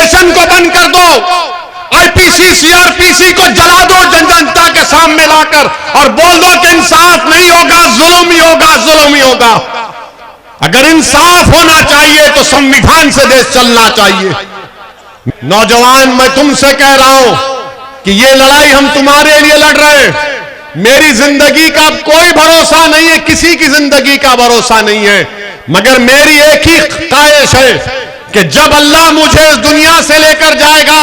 Station को बंद कर दो, आईपीसी सीआरपीसी को जला दो जनता के सामने लाकर, और बोल दो कि इंसाफ नहीं होगा, जुल्म ही होगा, जुल्म ही होगा। अगर इंसाफ होना चाहिए तो संविधान से देश चलना चाहिए। नौजवान, मैं तुमसे कह रहा हूं कि ये लड़ाई हम तुम्हारे लिए लड़ रहे हैं। मेरी जिंदगी का कोई भरोसा नहीं है, किसी की जिंदगी का भरोसा नहीं है, मगर मेरी एक ही ख्वाहिश है कि जब अल्लाह मुझे इस दुनिया से लेकर जाएगा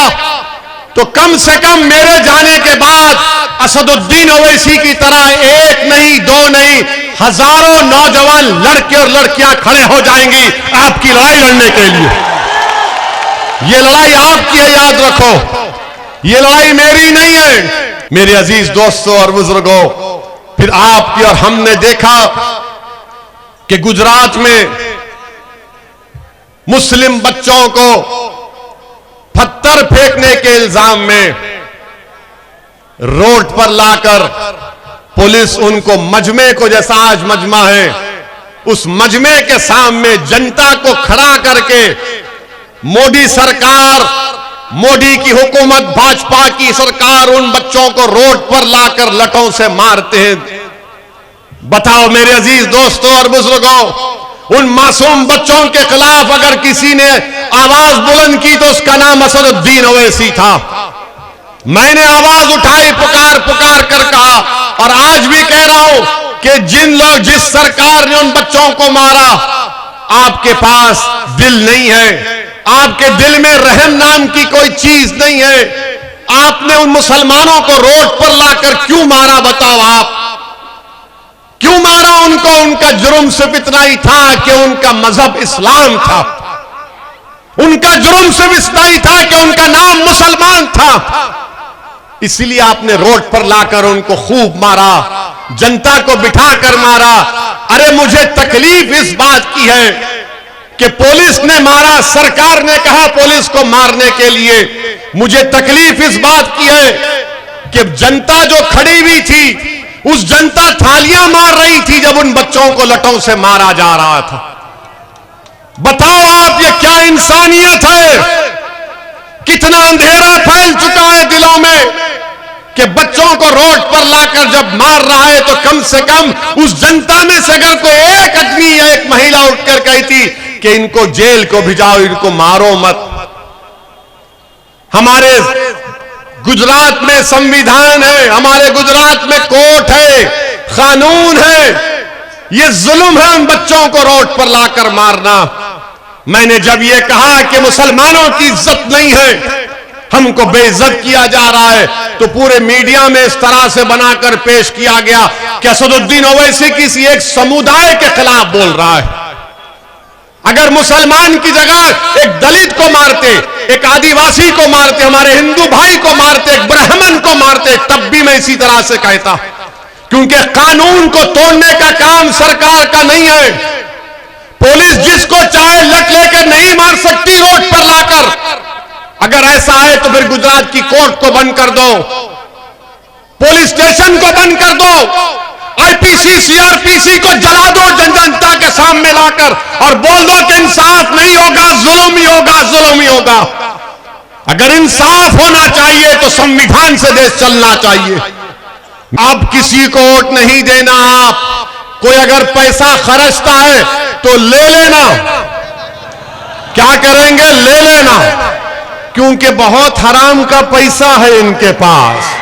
तो कम से कम मेरे जाने के बाद असदुद्दीन ओवैसी की तरह एक नहीं, दो नहीं, हजारों नौजवान लड़के और लड़कियां खड़े हो जाएंगी आपकी लड़ाई लड़ने के लिए। ये लड़ाई आपकी है, याद रखो, ये लड़ाई मेरी नहीं है। मेरे अजीज दोस्तों और बुजुर्गों, फिर आपकी और हमने देखा कि गुजरात में मुस्लिम बच्चों को पत्थर फेंकने के इल्जाम में रोड पर लाकर पुलिस उनको मजमे को, जैसा आज मजमा है, उस मजमे के सामने जनता को खड़ा करके मोदी सरकार, मोदी की हुकूमत, भाजपा की सरकार उन बच्चों को रोड पर लाकर लठों से मारते हैं। बताओ मेरे अजीज दोस्तों और बुजुर्गों, उन मासूम बच्चों के खिलाफ अगर किसी ने आवाज बुलंद की तो उसका नाम असदुद्दीन ओवैसी था। मैंने आवाज उठाई, पुकार पुकार कर कहा, और आज भी कह रहा हूं कि जिस सरकार ने उन बच्चों को मारा, आपके पास दिल नहीं है, आपके दिल में रहम नाम की कोई चीज नहीं है। आपने उन मुसलमानों को रोड पर लाकर क्यों मारा? बताओ आप क्यों मारा उनको? उनका जुर्म सिर्फ इतना ही था कि उनका मजहब इस्लाम था। उनका जुर्म सिर्फ इतना ही था कि उनका नाम मुसलमान था। इसलिए आपने रोड पर लाकर उनको खूब मारा, जनता को बिठाकर मारा। अरे मुझे तकलीफ इस बात की है कि पुलिस ने मारा, सरकार ने कहा पुलिस को मारने के लिए। मुझे तकलीफ इस बात की है कि जनता जो खड़ी हुई थी, उस जनता थालियां मार रही थी जब उन बच्चों को लठों से मारा जा रहा था। बताओ आप, ये क्या इंसानियत है? कितना अंधेरा फैल चुका है दिलों में कि बच्चों को रोड पर लाकर जब मार रहा है तो कम से कम उस जनता में से अगर कोई एक आदमी या एक महिला उठकर कहती कि इनको जेल को भिजाओ, इनको मारो मत। हमारे गुजरात में संविधान है, हमारे गुजरात में कोर्ट है, कानून है। ये जुल्म है उन बच्चों को रोड पर लाकर मारना। मैंने जब ये कहा कि मुसलमानों की इज्जत नहीं है, हमको बेइज्जत किया जा रहा है, तो पूरे मीडिया में इस तरह से बनाकर पेश किया गया कि असदुद्दीन ओवैसी किसी एक समुदाय के खिलाफ बोल रहा है। अगर मुसलमान की जगह एक दलित को मारते, एक आदिवासी को मारते, हमारे हिंदू भाई को मारते, एक ब्राह्मण को मारते, तब भी मैं इसी तरह से कहता, क्योंकि कानून को तोड़ने का काम सरकार का नहीं है। पुलिस जिसको चाहे लट लेकर नहीं मार सकती रोड पर लाकर। अगर ऐसा है तो फिर गुजरात की कोर्ट को बंद कर दो, पुलिस स्टेशन को बंद कर दो, आईपीसी सीआरपीसी को जला दो जनता के सामने लाकर, और बोल दो कि इंसाफ नहीं होगा, जुल्म ही होगा, जुल्म ही होगा। अगर इंसाफ होना चाहिए तो संविधान से देश चलना चाहिए। अब किसी को वोट नहीं देना। आप कोई अगर पैसा खर्चता है तो ले लेना। क्या करेंगे? ले लेना, क्योंकि बहुत हराम का पैसा है इनके पास,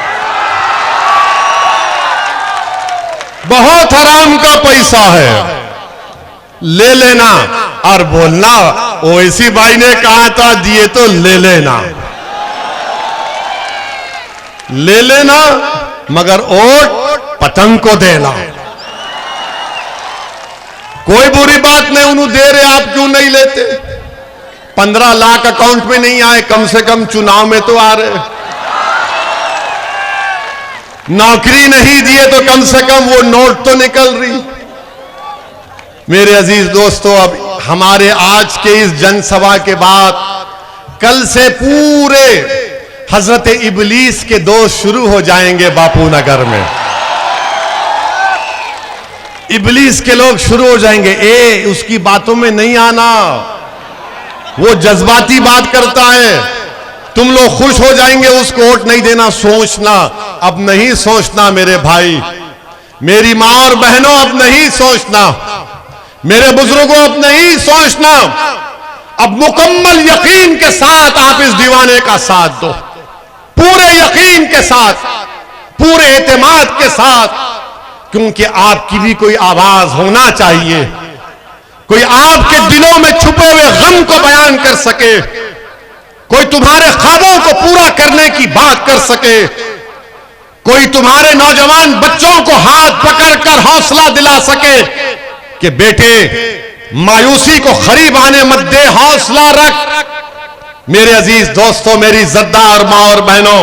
बहुत हराम का पैसा है। ले लेना और बोलना ओवैसी भाई ने कहा था दिए तो ले लेना, ले लेना, मगर वोट पतंग को देना। कोई बुरी बात नहीं, उन्होंने दे रहे, आप क्यों नहीं लेते? 15 लाख अकाउंट में नहीं आए, कम से कम चुनाव में तो आ रहे। नौकरी नहीं दिए तो कम से कम वो नोट तो निकल रही। मेरे अजीज दोस्तों, अब हमारे आज के इस जनसभा के बाद कल से पूरे हजरत इबलीस के दोस्त शुरू हो जाएंगे बापू नगर में। इबलीस के लोग शुरू हो जाएंगे। उसकी बातों में नहीं आना, वो जज्बाती बात करता है। तुम लोग खुश हो जाएंगे, उसको वोट नहीं देना। सोचना, अब नहीं सोचना मेरे भाई, मेरी मां और बहनों, अब नहीं सोचना, मेरे बुजुर्गों, अब नहीं सोचना। अब मुकम्मल यकीन के साथ आप इस दीवाने का साथ दो, पूरे यकीन के साथ, पूरे एतमाद के साथ, क्योंकि आपकी भी कोई आवाज होना चाहिए, कोई आपके दिलों में छुपे हुए गम को बयान कर सके, कोई तुम्हारे ख्वाबों को पूरा करने की बात कर सके, कोई तुम्हारे नौजवान बच्चों को हाथ पकड़कर हौसला दिला सके कि बेटे मायूसी को खरीब आने मत दे, हौसला रख। मेरे अजीज दोस्तों, मेरी ज़द्दार मां और बहनों,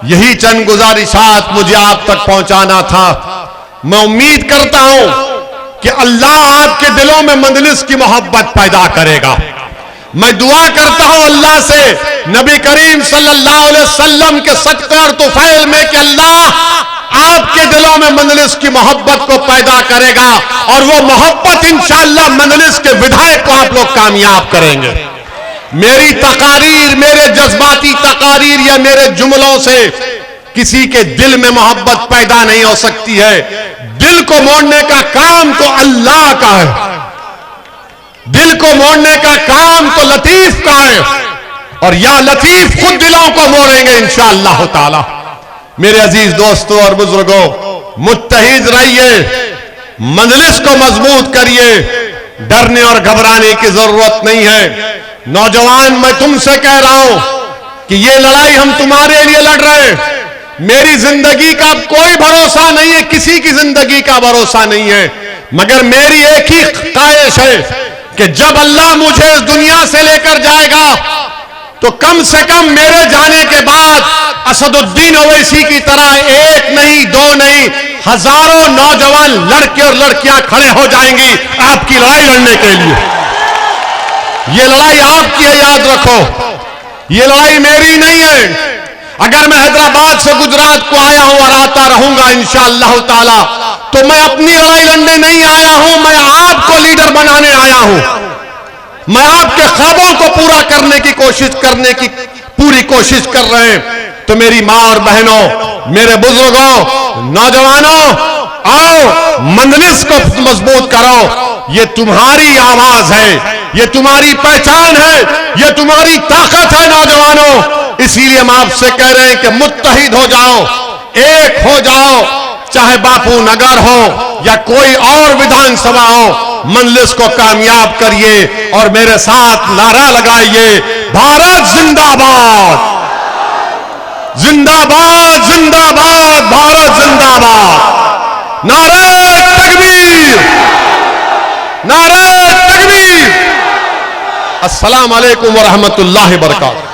यही चंद गुजारिशात मुझे आप तक पहुंचाना था। मैं उम्मीद करता हूं कि अल्लाह आपके दिलों में मजलिस की मोहब्बत पैदा करेगा। मैं दुआ करता हूं अल्लाह से, नबी करीम सल्लल्लाहु अलैहि वसल्लम के सदक़े और तुफैल में, कि अल्लाह आपके दिलों में मजलिस की मोहब्बत को पैदा करेगा, और वो मोहब्बत इंशाअल्लाह मजलिस के विधायक को आप लोग कामयाब करेंगे। मेरी तकारीर, मेरे जज्बाती तकारीर या मेरे जुमलों से किसी के दिल में मोहब्बत पैदा नहीं हो सकती है। दिल को मोड़ने का काम तो अल्लाह का है, दिल को मोड़ने का काम तो लतीफ का है, और या लतीफ खुद दिलों को मोड़ेंगे इंशाअल्लाह ताला। मेरे अजीज दोस्तों और बुजुर्गों, मुत्तहिद रहिए, मजलिस को मजबूत करिए, डरने और घबराने की जरूरत नहीं है। नौजवान, मैं तुमसे कह रहा हूं कि ये लड़ाई हम तुम्हारे लिए लड़ रहे हैं। मेरी जिंदगी का कोई भरोसा नहीं है, किसी की जिंदगी का भरोसा नहीं है, मगर मेरी एक ही ख्वाहिश है कि जब अल्लाह मुझे इस दुनिया से लेकर जाएगा तो कम से कम मेरे जाने के बाद असदुद्दीन ओवैसी की तरह एक नहीं, दो नहीं, हजारों नौजवान लड़के और लड़कियां खड़े हो जाएंगी आपकी लड़ाई लड़ने के लिए। ये लड़ाई आपकी है, याद रखो, ये लड़ाई मेरी नहीं है। अगर मैं हैदराबाद से गुजरात को आया हूं और आता रहूंगा इंशाअल्लाह ताला, तो मैं अपनी लड़ाई लड़ने नहीं आया हूं, मैं आपको लीडर बनाने आया हूं। मैं आपके ख्वाबों को पूरा करने की पूरी कोशिश कर रहे हैं। तो मेरी मां और बहनों, मेरे बुजुर्गों, नौजवानों, आओ मजलिस को मजबूत करो। ये तुम्हारी आवाज है, ये तुम्हारी पहचान है, ये तुम्हारी ताकत है नौजवानों। इसीलिए हम आपसे कह रहे हैं कि मुत्तहिद हो जाओ, एक हो जाओ, चाहे बापू नगर हो या कोई और विधानसभा हो, मजलिस को कामयाब करिए और मेरे साथ नारा लगाइए, भारत जिंदाबाद, जिंदाबाद, जिंदाबाद, भारत जिंदाबाद, नारे तकबीर, नारे तकबीर। अस्सलाम वालेकुम व रहमतुल्लाहि व बरकातहू।